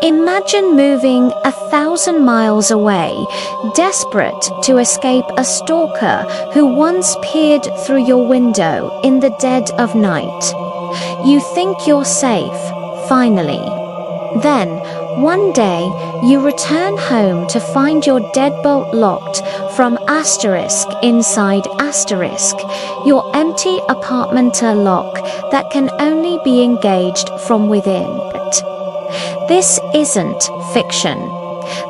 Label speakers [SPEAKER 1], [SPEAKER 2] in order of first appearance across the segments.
[SPEAKER 1] Imagine moving 1,000 miles away, desperate to escape a stalker who once peered through your window in the dead of night. You think you're safe, finally. Then, one day, you return home to find your deadbolt locked from asterisk inside asterisk, your empty apartment lock that can only be engaged from within. This isn't fiction.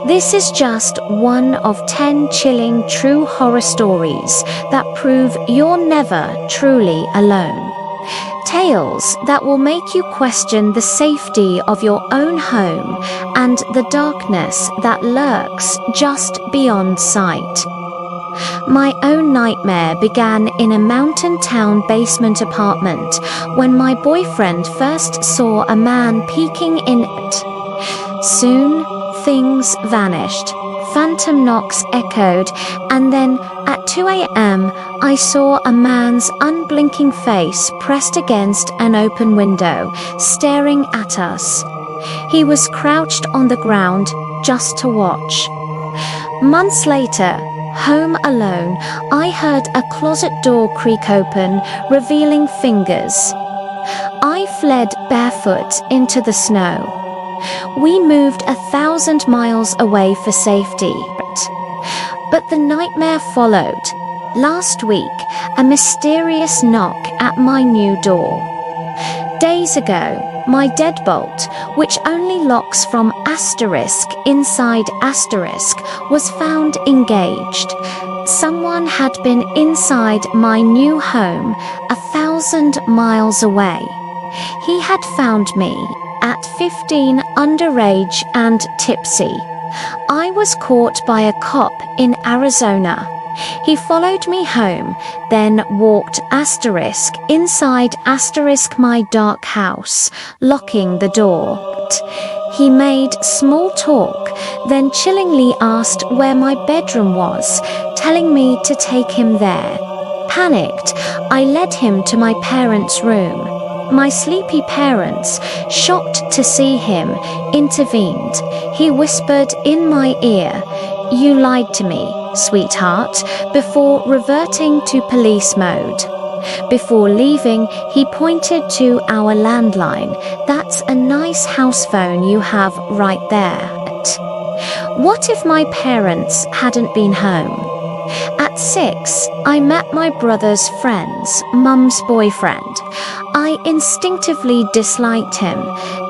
[SPEAKER 1] This is just one of 10 chilling true horror stories that prove you're never truly alone. Tales that will make you question the safety of your own home and the darkness that lurks just beyond sight. My own nightmare began in a mountain town basement apartment when my boyfriend first saw a man peeking in it. Soon, things vanished. Phantom knocks echoed, and then at 2 a.m., I saw a man's unblinking face pressed against an open window, staring at us. He was crouched on the ground just to watch. Months later, home alone, I heard a closet door creak open, revealing fingers. I fled barefoot into the snow. We moved 1,000 miles away for safety. But the nightmare followed. Last week, a mysterious knock at my new door. Days ago, my deadbolt, which only locks from asterisk inside asterisk, was found engaged. Someone had been inside my new home 1,000 miles away. He had found me at 15, underage and tipsy. I was caught by a cop in Arizona. He followed me home, then walked asterisk inside asterisk my dark house, locking the door. He made small talk, then chillingly asked where my bedroom was, telling me to take him there. Panicked, I led him to my parents' room. My sleepy parents, shocked to see him, intervened. He whispered in my ear, "You lied to me, sweetheart," before reverting to police mode. Before leaving, he pointed to our landline. "That's a nice house phone you have right there." What if my parents hadn't been home? At 6, I met my brother's friend's mum's boyfriend. I instinctively disliked him,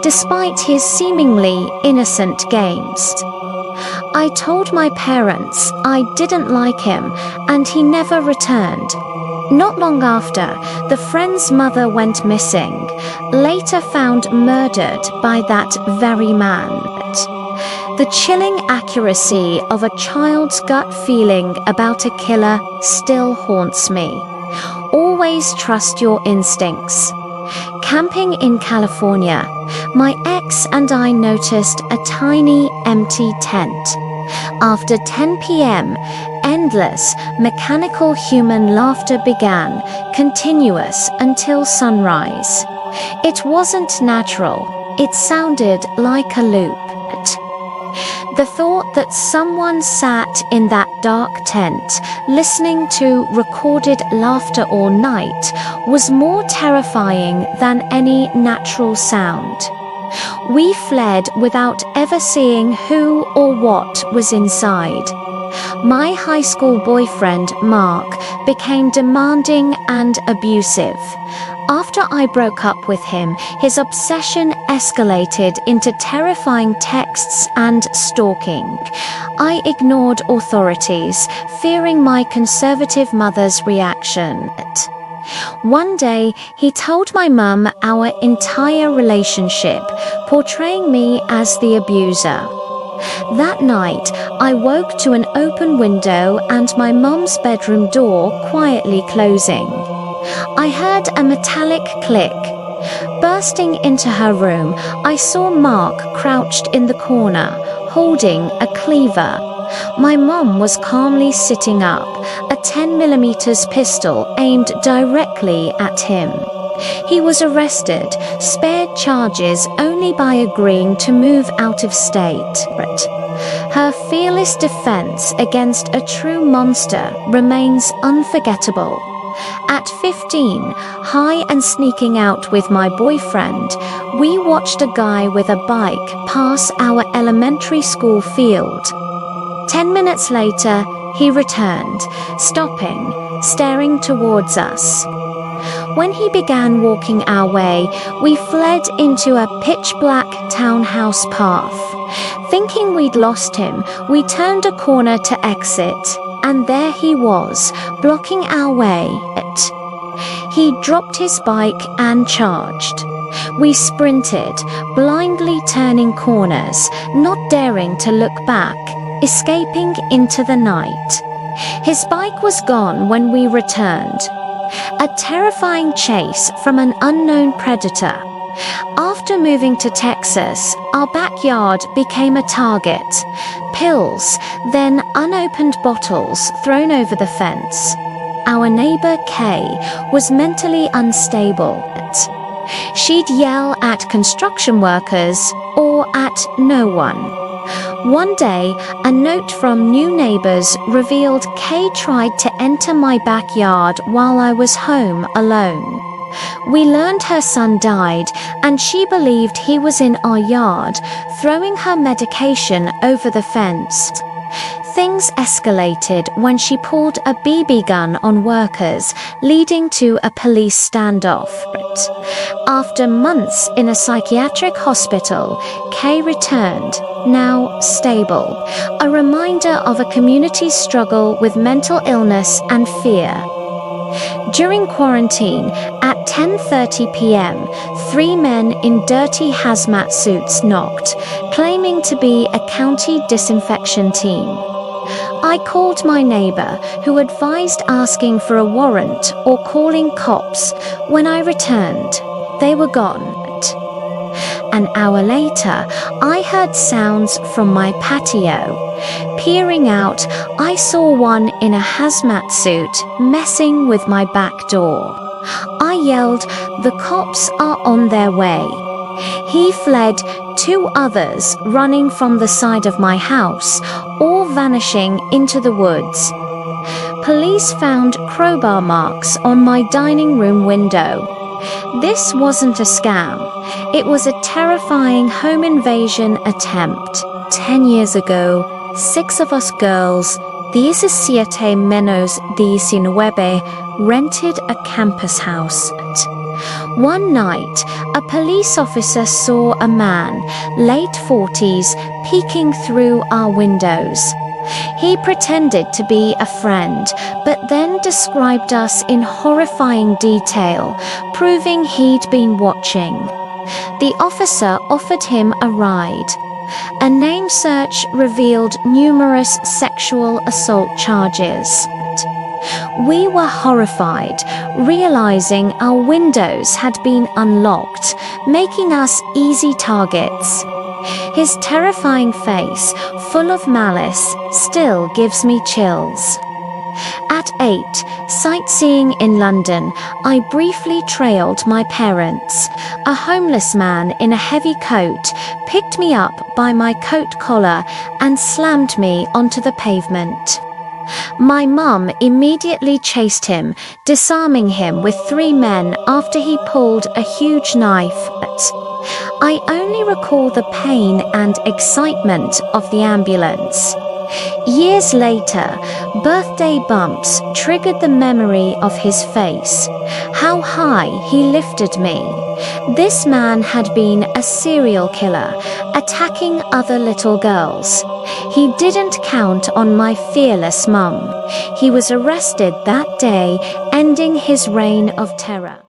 [SPEAKER 1] despite his seemingly innocent games. I told my parents I didn't like him, and he never returned. Not long after, the friend's mother went missing, later found murdered by that very man. The chilling accuracy of a child's gut feeling about a killer still haunts me. Always trust your instincts. Camping in California, my ex and I noticed a tiny, empty tent. After 10 p.m., endless, mechanical human laughter began, continuous until sunrise. It wasn't natural. It sounded like a loop. The thought that someone sat in that dark tent, listening to recorded laughter all night, was more terrifying than any natural sound. We fled without ever seeing who or what was inside. My high school boyfriend, Mark, became demanding and abusive. After I broke up with him, his obsession escalated into terrifying texts and stalking. I ignored authorities, fearing my conservative mother's reaction. One day, he told my mum our entire relationship, portraying me as the abuser. That night, I woke to an open window and my mum's bedroom door quietly closing. I heard a metallic click. Bursting into her room, I saw Mark crouched in the corner, holding a cleaver. My mum was calmly sitting up, a 10mm pistol aimed directly at him. He was arrested, spared charges only by agreeing to move out of state. Her fearless defense against a true monster remains unforgettable. At 15, high and sneaking out with my boyfriend, we watched a guy with a bike pass our elementary school field. 10 minutes later, he returned, stopping, staring towards us. When he began walking our way, we fled into a pitch-black townhouse path. Thinking we'd lost him, we turned a corner to exit, and there he was, blocking our way. He dropped his bike and charged. We sprinted, blindly turning corners, not daring to look back, escaping into the night. His bike was gone when we returned. A terrifying chase from an unknown predator. After moving to Texas, our backyard became a target. Pills, then unopened bottles thrown over the fence. Our neighbor Kay was mentally unstable. She'd yell at construction workers or at no one. One day, a note from new neighbors revealed Kay tried to enter my backyard while I was home alone. We learned her son died, and she believed he was in our yard, throwing her medication over the fence. Things escalated when she pulled a BB gun on workers, leading to a police standoff. After months in a psychiatric hospital, Kay returned, now stable, a reminder of a community's struggle with mental illness and fear. During quarantine, at 10:30 p.m., 3 men in dirty hazmat suits knocked, claiming to be a county disinfection team. I called my neighbor, who advised asking for a warrant or calling cops. When I returned, they were gone. An hour later, I heard sounds from my patio. Peering out, I saw one in a hazmat suit messing with my back door. I yelled, "The cops are on their way." He fled, 2 others running from the side of my house, all vanishing into the woods. Police found crowbar marks on my dining room window. This wasn't a scam. It was a terrifying home invasion attempt. 10 years ago, 6 of us girls, 17 menos 19, rented a campus house. One night, a police officer saw a man, late 40s, peeking through our windows. He pretended to be a friend, but then described us in horrifying detail, proving he'd been watching. The officer offered him a ride. A name search revealed numerous sexual assault charges. We were horrified, realizing our windows had been unlocked, making us easy targets. His terrifying face, full of malice, still gives me chills. At 8, sightseeing in London, I briefly trailed my parents. A homeless man in a heavy coat picked me up by my coat collar and slammed me onto the pavement. My mum immediately chased him, disarming him with 3 men after he pulled a huge knife. I only recall the pain and excitement of the ambulance. Years later, birthday bumps triggered the memory of his face, how high he lifted me. This man had been a serial killer, attacking other little girls. He didn't count on my fearless mum. He was arrested that day, ending his reign of terror.